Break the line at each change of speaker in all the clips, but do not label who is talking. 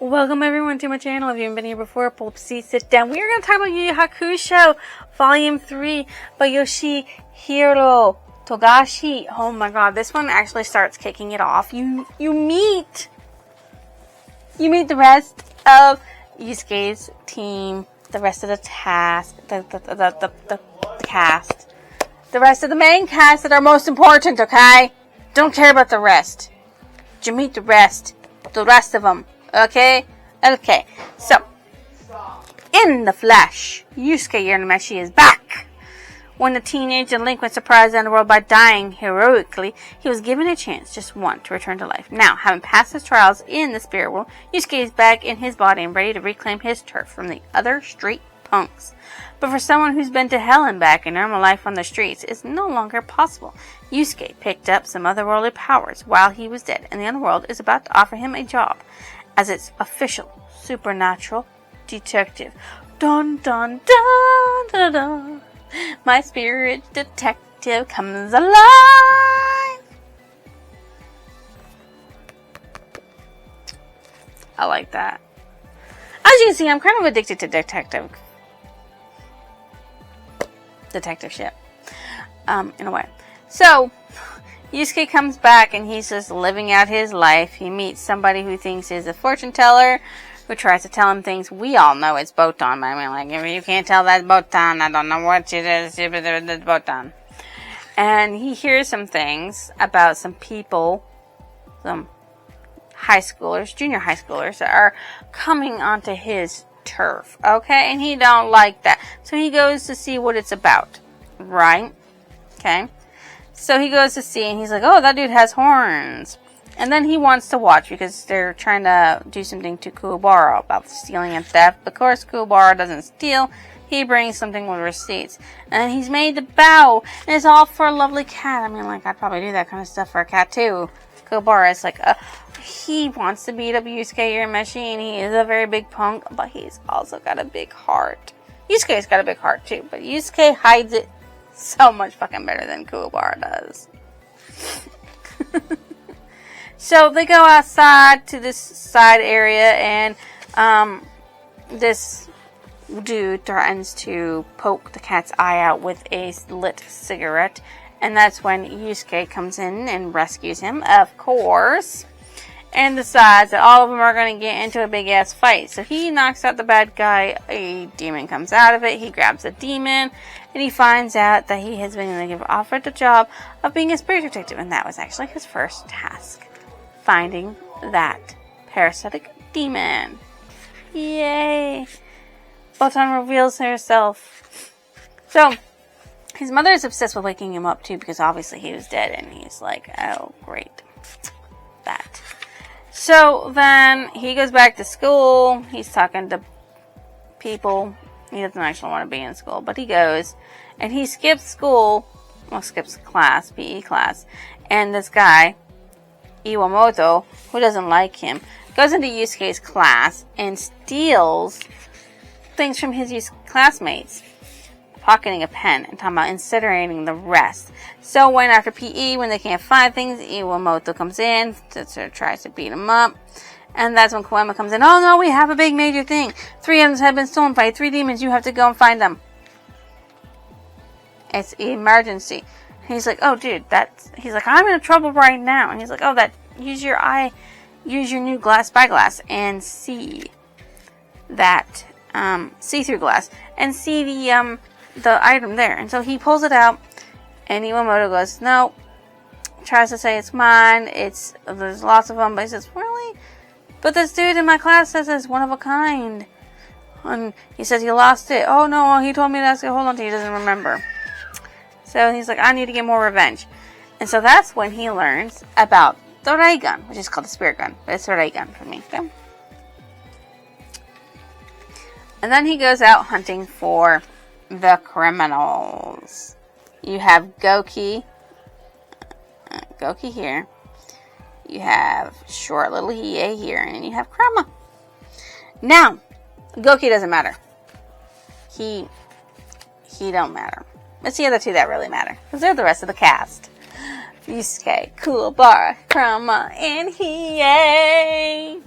Welcome everyone to my channel. If you haven't been here before, pull up a seat, sit down. We are going to talk about YuYu Hakusho, Volume 3 by Yoshihiro Togashi. Oh my god, this one actually starts kicking it off. You meet the rest of Yusuke's team, the rest of the cast, the cast. The rest of the main cast that are most important, okay? Don't care about the rest. You meet the rest of them. Okay? Okay. So, in the flesh, Yusuke Urameshi is back. When the teenage delinquent surprised the underworld by dying heroically, he was given a chance, just one, to return to life. Now, having passed his trials in the spirit world, Yusuke is back in his body and ready to reclaim his turf from the other street punks. But for someone who's been to hell and back, a normal life on the streets is no longer possible. Yusuke picked up some otherworldly powers while he was dead, and the underworld is about to offer him a job as its official supernatural detective. Dun dun dun dun dun. My spirit detective comes alive. I like that. As you can see, I'm kind of addicted to detective shit. In a way. So, Yusuke comes back and he's just living out his life. He meets somebody who thinks is a fortune teller, who tries to tell him things we all know it's Botan. I mean, like, if you can't tell that Botan, I don't know what it is, it's Botan. And he hears some things about some people, some high schoolers, junior high schoolers, that are coming onto his turf, okay? And he don't like that. So he goes to see what it's about, right? Okay? So he goes to see, and he's like, oh, that dude has horns. And then he wants to watch, because they're trying to do something to Kuwabara about stealing and theft. But of course, Kuwabara doesn't steal. He brings something with receipts. And he's made to bow. And it's all for a lovely cat. I mean, like, I'd probably do that kind of stuff for a cat, too. Kuwabara is like, he wants to beat up Yusuke Urameshi, and he is a very big punk. But he's also got a big heart. Yusuke's got a big heart, too. But Yusuke hides it so much fucking better than Kuwabara does. So they go outside to this side area, and this dude threatens to poke the cat's eye out with a lit cigarette. And that's when Yusuke comes in and rescues him, of course, and decides that all of them are going to get into a big ass fight. So he knocks out the bad guy. A demon comes out of it. He grabs the demon, and he finds out that he has been offered the job of being a spirit detective, and that was actually his first task. Finding that parasitic demon. Yay! Botan reveals herself. So, his mother is obsessed with waking him up too, because obviously he was dead, and he's like, oh, great. That. So, then he goes back to school. He's talking to people. He doesn't actually want to be in school, but he goes. And he skips school. Well, skips class, PE class. And this guy, Iwamoto, who doesn't like him, goes into Yusuke's class and steals things from his classmates, pocketing a pen and talking about incinerating the rest. So when after PE, when they can't find things, Iwamoto comes in, tries to beat him up, and that's when Koema comes in. Oh no, we have a big major thing. 3 items have been stolen by 3 demons. You have to go and find them. It's an emergency. He's like, oh, dude, he's like, I'm in trouble right now. And he's like, oh, use your new spyglass and see that, see-through glass, and see the item there. And so he pulls it out, and Iwamoto goes, no, tries to say it's mine, there's lots of them, but he says, really? But this dude in my class says it's one of a kind. And he says he lost it. Oh, no, he told me to ask it, hold on to it, he doesn't remember. So he's like, I need to get more revenge. And so that's when he learns about the ray gun, which is called the spirit gun. But it's a ray gun for me. Okay? And then he goes out hunting for the criminals. You have Goki. Goki here. You have short little Hiei here. And then you have Krama. Now, Goki doesn't matter. He don't matter. It's the other two that really matter, because they're the rest of the cast. Yusuke, Kuwabara, Krama, and Hiei.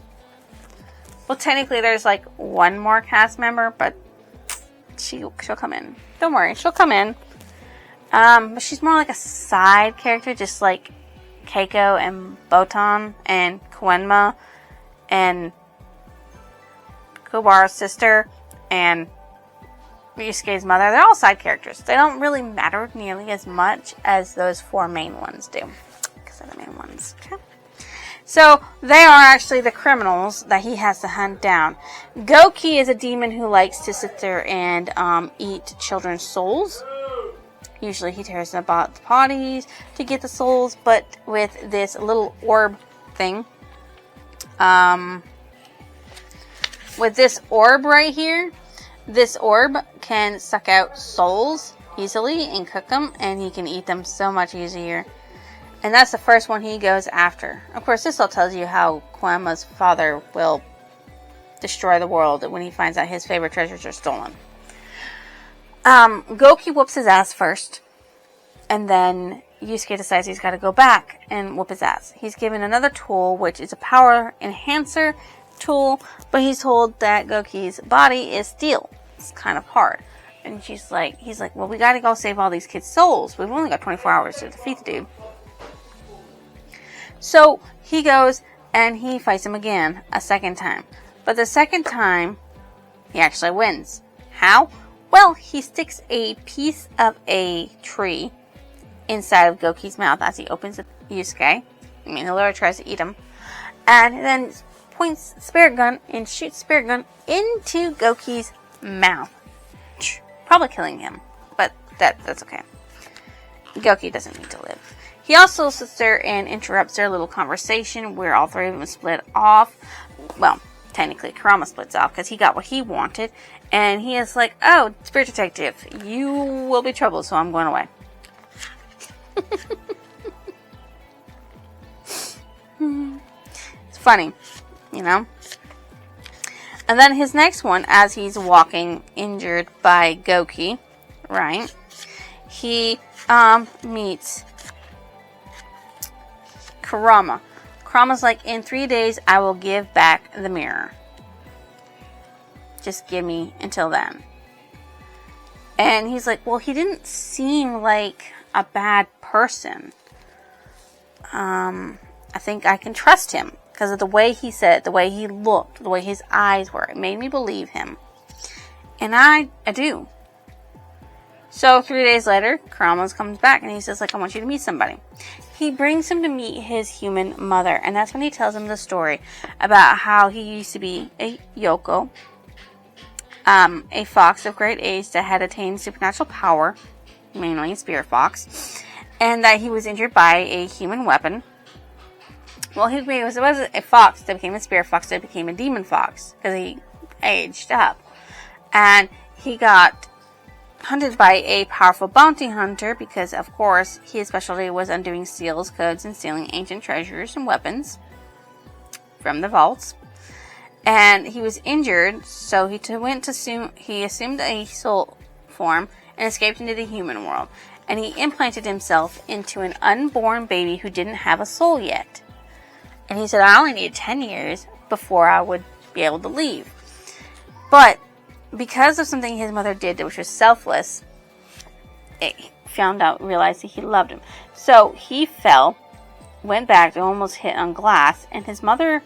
Well, technically there's like one more cast member, but she'll come in. Don't worry, she'll come in. But she's more like a side character, just like Keiko and Botan and Koenma and Kobara's sister and Ryusuke's mother. They're all side characters. They don't really matter nearly as much as those 4 main ones do. Because they're the main ones. Okay. So, they are actually the criminals that he has to hunt down. Goki is a demon who likes to sit there and eat children's souls. Usually he tears them about the bodies to get the souls, but with this little orb thing, with this orb right here, this orb can suck out souls easily and cook them, and he can eat them so much easier. And that's the first one he goes after. Of course, this all tells you how Koenma's father will destroy the world when he finds out his favorite treasures are stolen. Goki whoops his ass first, and then Yusuke decides he's got to go back and whoop his ass. He's given another tool, which is a power enhancer tool, but he's told that Goki's body is steel. It's kind of hard. And he's like, well, we got to go save all these kids' souls. We've only got 24 hours to defeat the dude. So he goes and he fights him again, a second time. But the second time, he actually wins. How? Well, he sticks a piece of a tree inside of Goki's mouth as he opens Yusuke. He literally tries to eat him. And then points spirit gun and shoots spirit gun into Goki's mouth. Probably killing him, but that's okay. Goki doesn't need to live. He also sits there and interrupts their little conversation where all 3 of them split off. Well, technically, Kurama splits off because he got what he wanted. And he is like, oh, Spirit Detective, you will be trouble, so I'm going away. It's funny, you know? And then his next one, as he's walking injured by Goki, right? He meets Kurama. Kurama's like, in 3 days, I will give back the mirror. Just give me until then. And he's like, well, he didn't seem like a bad person. I think I can trust him. Because of the way he said it, the way he looked, the way his eyes were. It made me believe him. And I do. So 3 days later, Kurama comes back and he says, like, I want you to meet somebody. He brings him to meet his human mother. And that's when he tells him the story about how he used to be a Yoko. A fox of great age that had attained supernatural power, mainly a spirit fox, and that he was injured by a human weapon. Well, it wasn't a fox that became a spirit fox, that became a demon fox, because he aged up. And he got hunted by a powerful bounty hunter, because, of course, his specialty was undoing seals, codes, and stealing ancient treasures and weapons from the vaults. And he was injured, so he assumed a soul form and escaped into the human world. And he implanted himself into an unborn baby who didn't have a soul yet. And he said, I only need 10 years before I would be able to leave. But because of something his mother did, which was selfless, realized that he loved him. So he fell, went back, and almost hit on glass, and his mother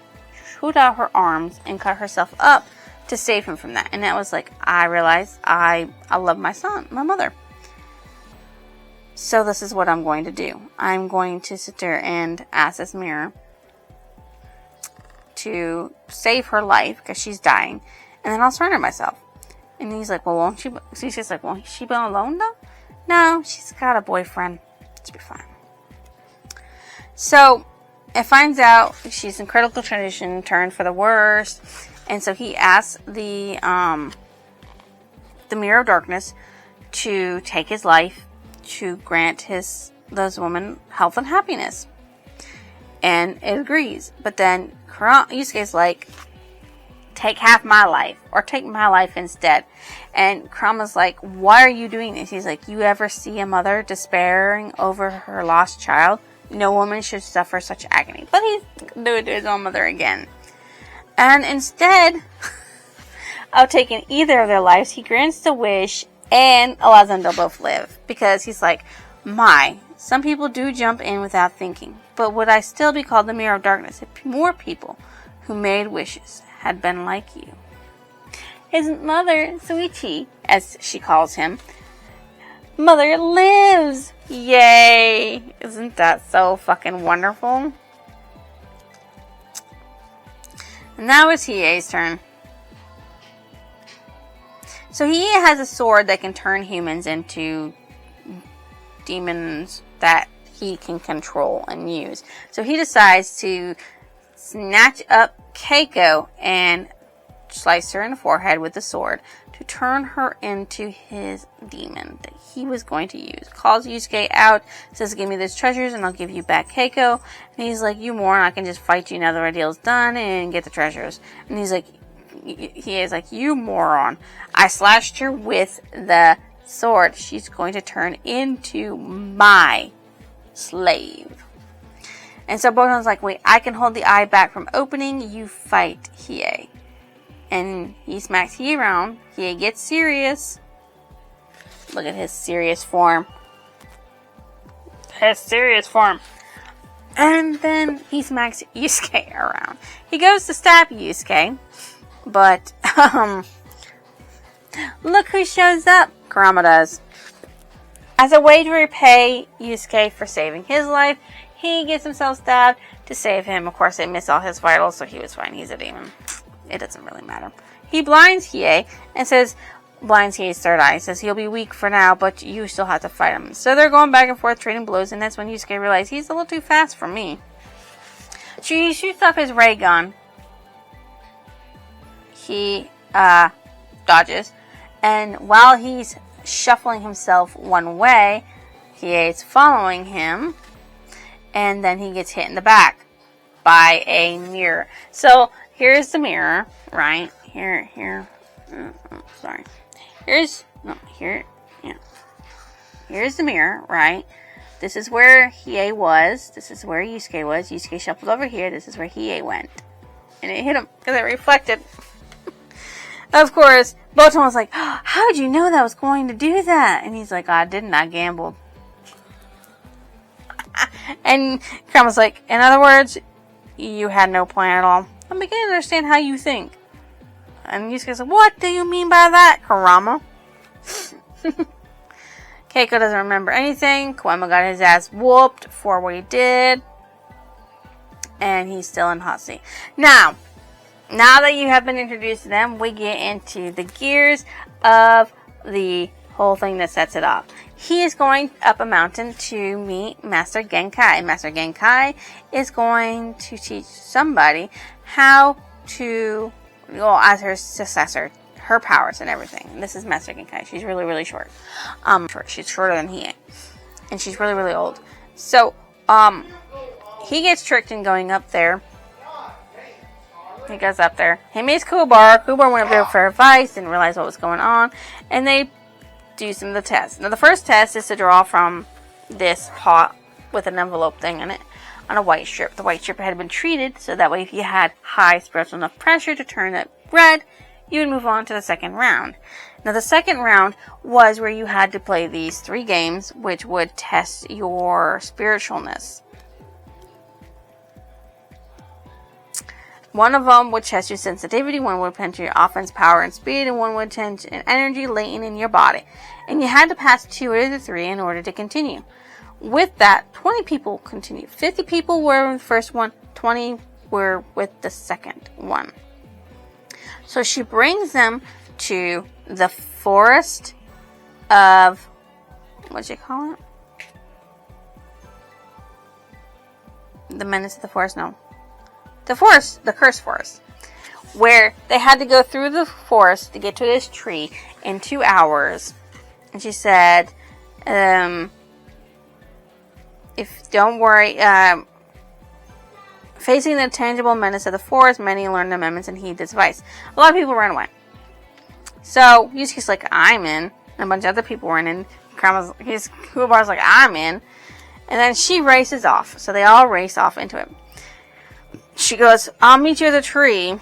put out her arms and cut herself up to save him from that. And that was like, I realized I love my mother. So this is what I'm going to do. I'm going to sit there and ask this mirror to save her life because she's dying, and then I'll surrender myself. And he's like, well, won't she? She's like, won't she be alone though? No, she's got a boyfriend. She'll be fine. So it finds out she's in critical condition, turned for the worst, and so he asks the Mirror of Darkness to take his life to grant those women health and happiness, and it agrees. But then Yusuke's like, take half my life, or take my life instead. And Kurama's like, why are you doing this? He's like, you ever see a mother despairing over her lost child? No woman should suffer such agony. But he's doing it to his own mother again. And instead of taking either of their lives, he grants the wish and allows them to both live. Because he's like, some people do jump in without thinking. But would I still be called the Mirror of Darkness if more people who made wishes had been like you? His mother, Suichi, as she calls him, mother lives! Yay! Isn't that so fucking wonderful? And now it's Hiei's turn. So Hiei has a sword that can turn humans into demons that he can control and use. So he decides to snatch up Keiko and slice her in the forehead with the sword to turn her into his demon that he was going to use. Calls Yusuke out, says, give me those treasures and I'll give you back Keiko. And he's like, you moron, I can just fight you now that our deal's done and get the treasures. And he's like, he is like, you moron, I slashed her with the sword. She's going to turn into my slave. And so Botan's like, wait, I can hold the eye back from opening, you fight Hiei. And he smacks Hiei around. Hiei gets serious. Look at his serious form. His serious form. And then he smacks Yusuke around. He goes to stab Yusuke. But, look who shows up. Kurama does. As a way to repay Yusuke for saving his life, he gets himself stabbed to save him. Of course, they miss all his vitals, so he was fine. He's a demon. It doesn't really matter. He blinds Hiei and blinds Hiei's third eye. Says he'll be weak for now, but you still have to fight him. So they're going back and forth, trading blows, and that's when Yusuke realizes he's a little too fast for me. So he shoots off his ray gun. He dodges, and while he's shuffling himself one way, Hiei's following him, and then he gets hit in the back by a mirror. So here's the mirror, right? Here's the mirror, right? This is where Hiei was. This is where Yusuke was. Yusuke shuffled over here. This is where Hiei went. And it hit him because it reflected. Of course, Botan was like, oh, how did you know that was going to do that? And he's like, I didn't. I gambled. And Kurama's like, in other words, you had no plan at all. I'm beginning to understand how you think. And Yusuke's like, what do you mean by that, Kurama? Keiko doesn't remember anything. Koema got his ass whooped for what he did. And he's still in hot seat. Now that you have been introduced to them, we get into the gears of the whole thing that sets it off. He is going up a mountain to meet Master Genkai. Master Genkai is going to teach somebody how to, as her successor, her powers and everything. And this is Master Genkai. She's really, really short. She's shorter than he is. And she's really, really old. So, he gets tricked in going up there. He goes up there. He meets Kubar. Kubar went up there for advice, didn't realize what was going on. And they do some of the tests. Now, the first test is to draw from this pot with an envelope thing in it on a white strip. The white strip had been treated, so that way if you had high spiritual enough pressure to turn it red, you would move on to the second round. Now, the second round was where you had to play these 3 games, which would test your spiritualness. One of them would test your sensitivity, one would test your offense, power, and speed, and one would test energy latent in your body. And you had to pass 2 out of the 3 in order to continue. With that, 20 people continued. 50 people were in the first one, 20 were with the second one. So she brings them to the forest of, what'd you call it? The Menace of the Forest? No. The forest, the cursed forest, where they had to go through the forest to get to this tree in 2 hours. And she said, don't worry, facing the tangible menace of the forest, many learned amendments and heed this advice. A lot of people ran away. So Yusuke's like, I'm in. And a bunch of other people were in. And Kuwabar's like, I'm in. And then she races off. So they all race off into it. She goes, I'll meet you at the tree.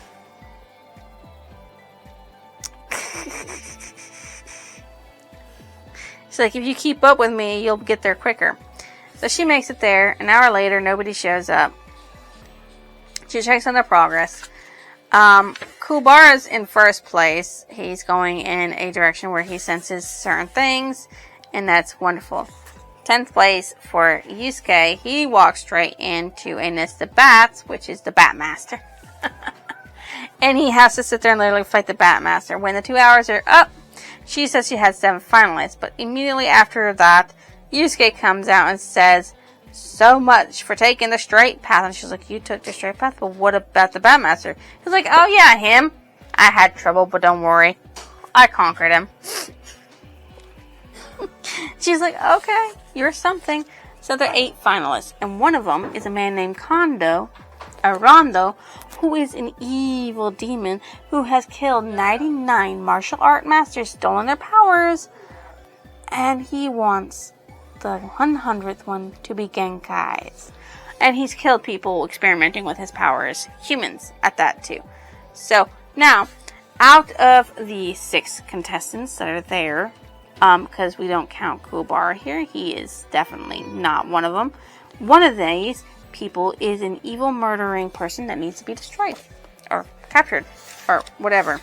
She's like, if you keep up with me, you'll get there quicker. So she makes it there. An hour later, nobody shows up. She checks on their progress. Kubara's in first place. He's going in a direction where he senses certain things, and that's wonderful. 10th place for Yusuke. He walks straight into a nest of bats, which is the Batmaster. And he has to sit there and literally fight the Batmaster. When the 2 hours are up, she says she has 7 finalists, but immediately after that, Yusuke comes out and says, so much for taking the straight path. And she's like, you took the straight path, but what about the Batmaster? He's like, oh yeah, him. I had trouble, but don't worry. I conquered him. She's like, okay, you're something. So there are 8 finalists, and one of them is a man named Rondo, who is an evil demon who has killed 99 martial art masters, stolen their powers, and he wants the 100th one to be Genkai's. And he's killed people experimenting with his powers, humans at that too. So now, out of the 6 contestants that are there, because we don't count Kubara here, he is definitely not one of them. One of these people is an evil murdering person that needs to be destroyed or captured or whatever.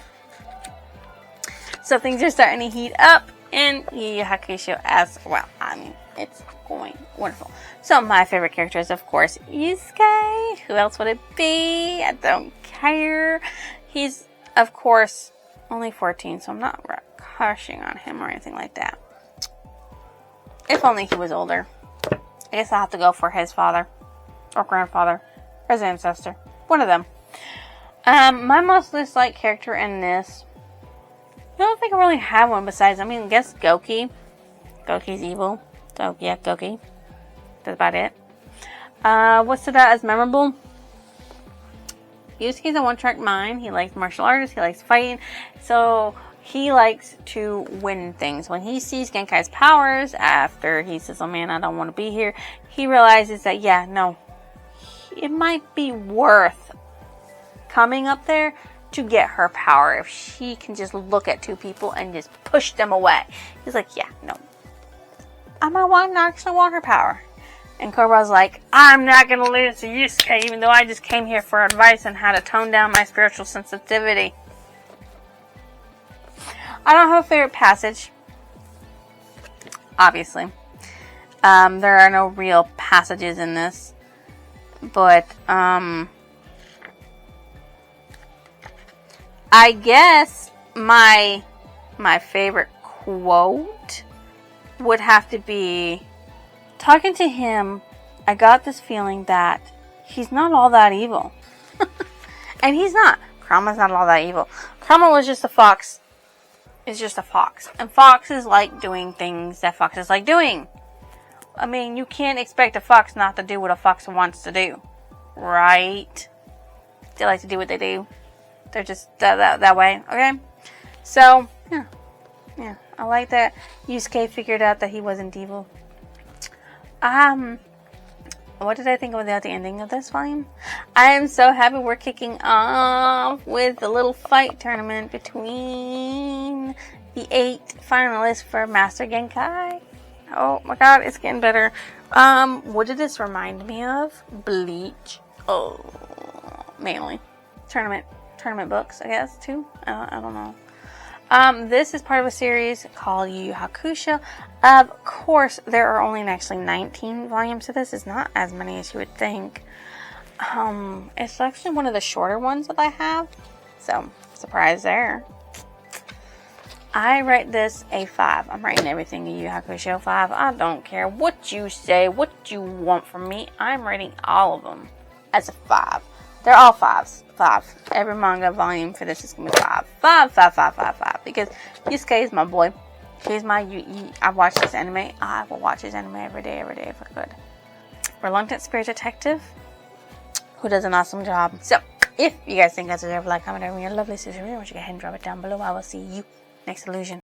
So things are starting to heat up in YuYu Hakusho as well. I mean, it's going wonderful. So my favorite character is, of course, Yusuke. Who else would it be? I don't care. He's, of course, only 14, so I'm not crushing on him or anything like that. If only he was older. I guess I'll have to go for his father or grandfather or his ancestor. One of them. My most disliked character in this, I don't think I really have one besides, I guess Goki. Goki's evil. So, yeah, Goki. That's about it. What stood out as memorable? Yusuke's a one-track mind. He likes martial arts. He likes fighting. So, he likes to win things. When he sees Genkai's powers, after he says, oh man, I don't want to be here, he realizes that, yeah, no, it might be worth coming up there to get her power if she can just look at 2 people and just push them away. He's like, yeah, no, I might actually want her power. And Kobra's like, I'm not going to lose to Yusuke, even though I just came here for advice on how to tone down my spiritual sensitivity. I don't have a favorite passage, obviously. There are no real passages in this, but I guess my favorite quote would have to be, talking to him, I got this feeling that he's not all that evil. And he's not. Krama's not all that evil. Krama was just a fox. Is just a fox. And foxes like doing things that foxes like doing. I mean, you can't expect a fox not to do what a fox wants to do. Right? They like to do what they do. They're just that way. Okay? So, yeah. Yeah. I like that Yusuke figured out that he wasn't evil. What did I think about the ending of this volume? I am so happy we're kicking off with the little fight tournament between the 8 finalists for Master Genkai. Oh my god, it's getting better. What did this remind me of? Bleach. Oh, mainly. Tournament books, I guess, too. I don't know. This is part of a series called YuYu Hakusho. Of course, there are only actually 19 volumes to this. It's not as many as you would think. It's actually one of the shorter ones that I have. So, surprise there. I rate this a 5. I'm rating everything YuYu Hakusho 5. I don't care what you say, what you want from me. I'm rating all of them as a 5. They're all 5s. 5. Every manga volume for this is going to be 5. 5, 5, 5, 5, 5. Because Yusuke is my boy. He's my... I watch this anime. I will watch his anime every day if I could. Reluctant Spirit Detective, who does an awesome job. So, if you guys think I deserve a like, comment, and your lovely sister, why don't you go ahead and drop it down below. I will see you next illusion.